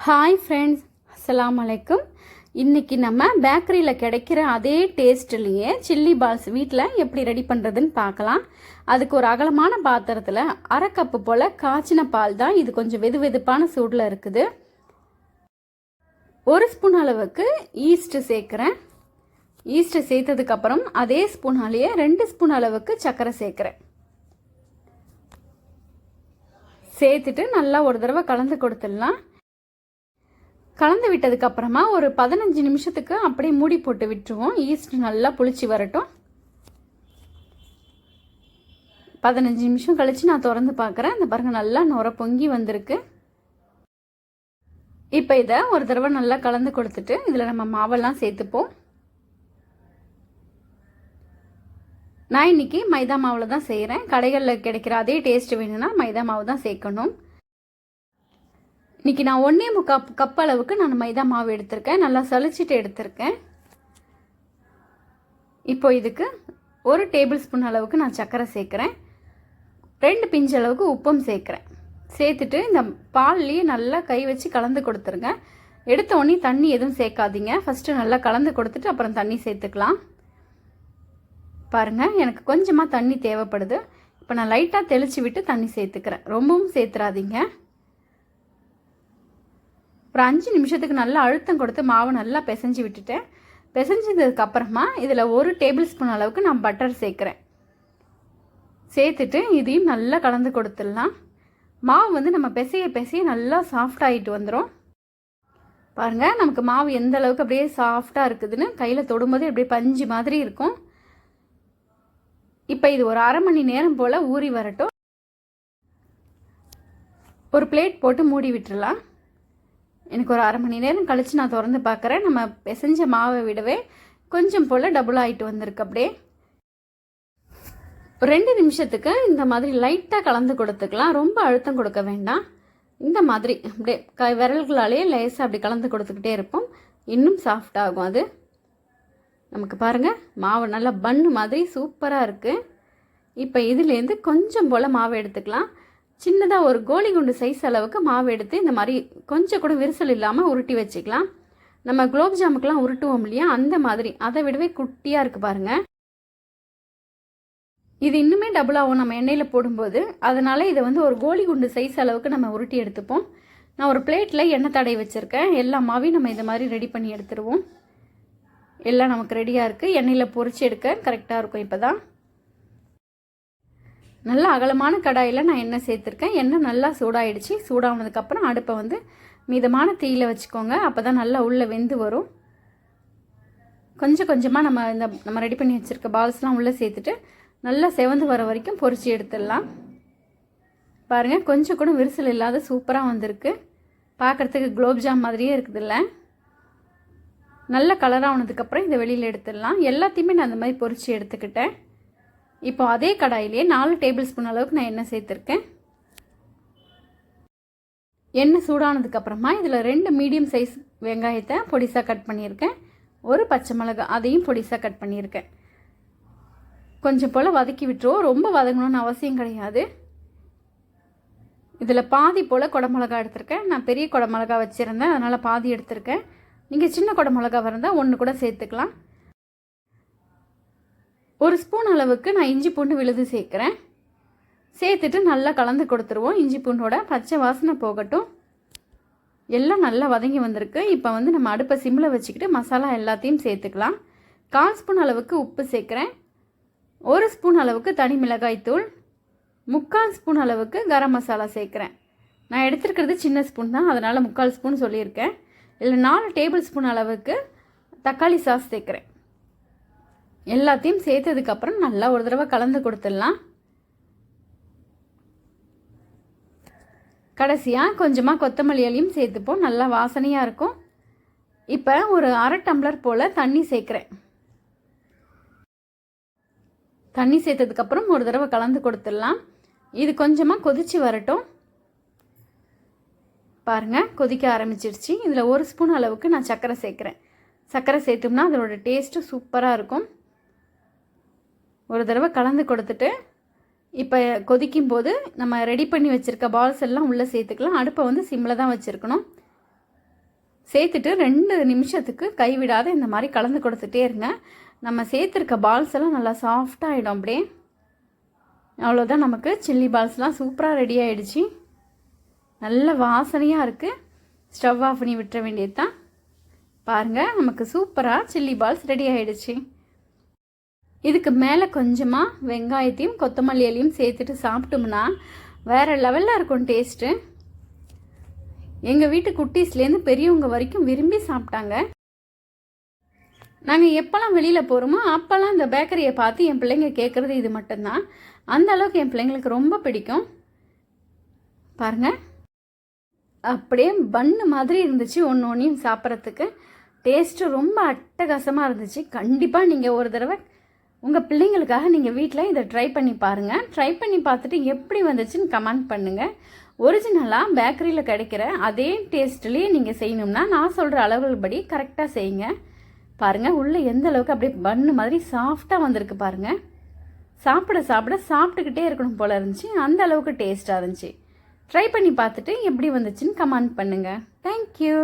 Hi friends, அஸ்ஸலாமு அலைக்கும். இன்றைக்கி நம்ம பேக்கரியில் கிடைக்கிற அதே டேஸ்ட்லேயே சில்லி பால்ஸ் வீட்டில் எப்படி ரெடி பண்ணுறதுன்னு பார்க்கலாம். அதுக்கு ஒரு அகலமான பாத்திரத்தில் அரை கப்பு போல் காய்ச்சின பால் தான். இது கொஞ்சம் வெது வெதுப்பான சூடில் இருக்குது. ஒரு ஸ்பூன் அளவுக்கு ஈஸ்ட்டு சேர்க்குறேன். ஈஸ்ட்டு சேர்த்ததுக்கப்புறம் அதே ஸ்பூனாலேயே 2 ஸ்பூன் அளவுக்கு சர்க்கரை சேர்க்குறேன். சேர்த்துட்டு நல்லா ஒரு தடவை கலந்து கொடுத்துடலாம். கலந்து விட்டதுக்கு அப்புறமா ஒரு 15 நிமிஷத்துக்கு அப்படியே மூடி போட்டு விட்டுருவோம். ஈஸ்ட் நல்லா புளிச்சு வரட்டும். 15 நிமிஷம் கழிச்சு நான் திறந்து பார்க்குறேன். இந்த பாருங்க, நல்லா நுர பொங்கி வந்திருக்கு. இப்போ இதை ஒரு தடவை நல்லா கலந்து கொடுத்துட்டு இதில் நம்ம மாவெல்லாம் சேர்த்துப்போம். நான் இன்னைக்கு மைதா மாவில் தான் செய்கிறேன். கடைகளில் கிடைக்கிற அதே டேஸ்ட் வேணும்னா மைதா மாவு தான் சேர்க்கணும். இன்றைக்கி நான் 1.25 கப் அளவுக்கு நான் மைதா மாவு எடுத்திருக்கேன். நல்லா சலிச்சிட்டு எடுத்திருக்கேன். இப்போ இதுக்கு 1 டேபிள் ஸ்பூன் அளவுக்கு நான் சர்க்கரை சேர்க்குறேன். 2 பிஞ்சு அளவுக்கு உப்பும் சேர்க்குறேன். சேர்த்துட்டு இந்த பால்லேயே நல்லா கை வச்சு கலந்து கொடுத்துருங்க. எடுத்த உடனே தண்ணி எதுவும் சேர்க்காதீங்க. ஃபஸ்ட்டு நல்லா கலந்து கொடுத்துட்டு அப்புறம் தண்ணி சேர்த்துக்கலாம். பாருங்கள், எனக்கு கொஞ்சமாக தண்ணி தேவைப்படுது. இப்போ நான் லைட்டாக தெளித்து விட்டு தண்ணி சேர்த்துக்கிறேன். ரொம்பவும் சேர்த்துறாதீங்க. ஒரு 5 நிமிஷத்துக்கு நல்லா அழுத்தம் கொடுத்து மாவை நல்லா பிசைஞ்சு விட்டுட்டேன். பிசைஞ்சதுக்கப்புறமா இதில் 1 டேபிள் ஸ்பூன் அளவுக்கு நான் பட்டர் சேர்க்குறேன். சேர்த்துட்டு இதையும் நல்லா கலந்து கொடுத்துடலாம். மாவு வந்து நம்ம பிசைய நல்லா சாஃப்ட் ஆகிட்டு வந்துடும். பாருங்கள், நமக்கு மாவு எந்த அளவுக்கு அப்படியே சாஃப்டாக இருக்குதுன்னு கையில் தொடும்போதே அப்படியே பஞ்சு மாதிரி இருக்கும். இப்போ இது ஒரு அரை மணி நேரம் போல் ஊறி வரட்டும். ஒரு பிளேட் போட்டு மூடி விட்டுடலாம். எனக்கு ஒரு அரை மணி நேரம் கழித்து நான் திறந்து பார்க்குறேன். நம்ம பிசைஞ்ச மாவை விடவே கொஞ்சம் போல் டபுள் ஆகிட்டு வந்திருக்கு. அப்படியே 2 நிமிஷத்துக்கு இந்த மாதிரி லைட்டாக கலந்து கொடுத்துக்கலாம். ரொம்ப அழுத்தம் கொடுக்க வேண்டாம். இந்த மாதிரி அப்படியே விரல்களாலேயே லேசாக அப்படி கலந்து கொடுத்துக்கிட்டே இருப்போம். இன்னும் சாஃப்டாகும் அது. நமக்கு பாருங்கள், மாவு நல்லா பன்னு மாதிரி சூப்பராக இருக்குது. இப்போ இதுலேருந்து கொஞ்சம் போல் மாவு எடுத்துக்கலாம். சின்னதாக ஒரு கோலி குண்டு சைஸ் அளவுக்கு மாவு எடுத்து இந்த மாதிரி கொஞ்சம் கூட விரிசல் இல்லாமல் உருட்டி வச்சுக்கலாம். நம்ம குலோப் ஜாமுக்கெலாம் உருட்டுவோம் இல்லையா, அந்த மாதிரி. அதை விடவே குட்டியாக இருக்குது பாருங்கள். இது இன்னுமே டபுள் ஆகும் நம்ம எண்ணெயில் போடும்போது. அதனால் இதை வந்து ஒரு கோலி குண்டு சைஸ் அளவுக்கு நம்ம உருட்டி எடுத்துப்போம். நான் ஒரு பிளேட்டில் எண்ணெய் தடவி வச்சுருக்கேன். எல்லா மாவையும் நம்ம இந்த மாதிரி ரெடி பண்ணி எடுத்துருவோம். எல்லாம் நமக்கு ரெடியாக இருக்குது. எண்ணெயில் பொரிச்சு எடுக்க கரெக்டாக இருக்கும். இப்போ தான் நல்லா அகலமான கடாயில் நான் எண்ணெய் சேர்த்துருக்கேன். எண்ணெய் நல்லா சூடாயிடுச்சு. சூடானதுக்கப்புறம் அடுப்பை வந்து மிதமான தீயில் வச்சுக்கோங்க. அப்போ தான் நல்லா உள்ளே வெந்து வரும். கொஞ்சம் கொஞ்சமாக நம்ம ரெடி பண்ணி வச்சுருக்க பால்ஸ்லாம் உள்ளே சேர்த்துட்டு நல்லா செவந்து வர வரைக்கும் பொரிச்சு எடுத்துடலாம். பாருங்கள், கொஞ்சம் கூட விரிசல் இல்லாத சூப்பராக வந்திருக்கு. பார்க்குறதுக்கு குலோப் ஜாம் மாதிரியே இருக்குதுல்ல. நல்ல கலராக ஆனதுக்கப்புறம் இதை வெளியில் எடுத்துடலாம். எல்லாத்தையுமே நான் அந்த மாதிரி பொரிச்சு எடுத்துக்கிட்டேன். இப்போ அதே கடாயிலே 4 டேபிள் ஸ்பூன் அளவுக்கு நான் எண்ணெய் சேர்த்துருக்கேன். எண்ணெய் சூடானதுக்கப்புறமா இதில் 2 மீடியம் சைஸ் வெங்காயத்தை பொடிசாக கட் பண்ணியிருக்கேன். 1 பச்சை மிளகாய், அதையும் பொடிசாக கட் பண்ணியிருக்கேன். கொஞ்சம் போல் வதக்கி விட்டுருவோம். ரொம்ப வதங்கணும்னு அவசியம் கிடையாது. இதில் பாதி போல் குடமிளகா எடுத்திருக்கேன். நான் பெரிய குடமிளகா வச்சுருந்தேன், அதனால் பாதி எடுத்திருக்கேன். நீங்கள் சின்ன குடமிளகா இருந்தால் 1 கூட சேர்த்துக்கலாம். 1 ஸ்பூன் அளவுக்கு நான் இஞ்சி பூண்டு விழுது சேர்க்குறேன். சேர்த்துட்டு நல்லா கலந்து கொடுத்துருவோம். இஞ்சி பூண்டோட பச்சை வாசனை போகட்டும். எல்லாம் நல்லா வதங்கி வந்திருக்கு. இப்போ வந்து நம்ம அடுப்பை சிம்மில் வச்சுக்கிட்டு மசாலா எல்லாத்தையும் சேர்த்துக்கலாம். 1/4 ஸ்பூன் அளவுக்கு உப்பு சேர்க்குறேன். 1 ஸ்பூன் அளவுக்கு தனி மிளகாய் தூள், 3/4 ஸ்பூன் அளவுக்கு கரம் மசாலா சேர்க்குறேன். நான் எடுத்துருக்கிறது சின்ன ஸ்பூன் தான், அதனால் 3/4 ஸ்பூன் சொல்லியிருக்கேன். இதில் 4 டேபிள் ஸ்பூன் அளவுக்கு தக்காளி சாஸ் சேர்க்குறேன். எல்லாத்தையும் சேர்த்ததுக்கப்புறம் நல்லா ஒரு தடவை கலந்து கொடுத்துடலாம். கடைசியாக கொஞ்சமாக கொத்தமல்லி இலையும் சேர்த்துப்போம். நல்லா வாசனையாக இருக்கும். இப்போ ஒரு அரை டம்ளர் போல் தண்ணி சேர்க்குறேன். தண்ணி சேர்த்ததுக்கப்புறம் ஒரு தடவை கலந்து கொடுத்துடலாம். இது கொஞ்சமாக கொதித்து வரட்டும். பாருங்கள், கொதிக்க ஆரம்பிச்சிருச்சு. இதில் 1 ஸ்பூன் அளவுக்கு நான் சர்க்கரை சேர்க்குறேன். சர்க்கரை சேர்த்தோம்னா அதோட டேஸ்ட்டு சூப்பராக இருக்கும். ஒரு தடவை கலந்து கொடுத்துட்டு இப்போ கொதிக்கும் போது நம்ம ரெடி பண்ணி வச்சுருக்க பால்ஸ் எல்லாம் உள்ளே சேர்த்துக்கலாம். அடுப்பை வந்து சிம்மில் தான் வச்சுருக்கணும். சேர்த்துட்டு 2 நிமிஷத்துக்கு கைவிடாத இந்த மாதிரி கலந்து கொடுத்துட்டே இருங்க. நம்ம சேர்த்துருக்க பால்ஸ் எல்லாம் நல்லா சாஃப்டாகிடும். அப்படியே அவ்வளோதான், நமக்கு சில்லி பால்ஸ்லாம் சூப்பராக ரெடி ஆகிடுச்சு. நல்ல வாசனையாக இருக்குது. ஸ்டவ் ஆஃப் பண்ணி விட்டுற வேண்டியது தான். பாருங்கள், நமக்கு சூப்பராக சில்லி பால்ஸ் ரெடி ஆகிடுச்சு. இதுக்கு மேலே கொஞ்சமாக வெங்காயத்தையும் கொத்தமல்லி இலையும் சேர்த்துட்டு சாப்பிட்டோம்னா வேறு லெவலில் இருக்கும் டேஸ்ட்டு. எங்கள் வீட்டு குட்டீஸ்லேருந்து பெரியவங்க வரைக்கும் விரும்பி சாப்பிட்டாங்க. நாங்கள் எப்போல்லாம் வெளியில் போகிறோமோ அப்போல்லாம் இந்த பேக்கரியை பார்த்து என் பிள்ளைங்க கேட்குறது இது மட்டும்தான். அந்த அளவுக்கு என் பிள்ளைங்களுக்கு ரொம்ப பிடிக்கும். பாருங்கள், அப்படியே பன்னு மாதிரி இருந்துச்சு. ஒன்று ஒன்றையும் சாப்பிட்றதுக்கு டேஸ்ட்டு ரொம்ப அட்டகாசமாக இருந்துச்சு. கண்டிப்பாக நீங்கள் ஒரு தடவை உங்கள் பிள்ளைங்களுக்காக நீங்கள் வீட்டில் இதை ட்ரை பண்ணி பாருங்கள். ட்ரை பண்ணி பார்த்துட்டு எப்படி வந்துச்சுன்னு கமெண்ட் பண்ணுங்கள். ஒரிஜினலாக பேக்கரியில் கிடைக்கிற அதே டேஸ்ட்லேயே நீங்கள் செய்யணும்னா நான் சொல்கிற அளவுகள் படி கரெக்டாக செய்யுங்க. பாருங்கள், உள்ளே எந்த அளவுக்கு அப்படியே பன்னு மாதிரி சாஃப்டாக வந்திருக்கு பாருங்கள். சாப்பிட்டுக்கிட்டே இருக்கணும் போல் இருந்துச்சு. அந்த அளவுக்கு டேஸ்ட்டாக இருந்துச்சு. ட்ரை பண்ணி பார்த்துட்டு எப்படி வந்துச்சுன்னு கமெண்ட் பண்ணுங்கள். தேங்க்யூ.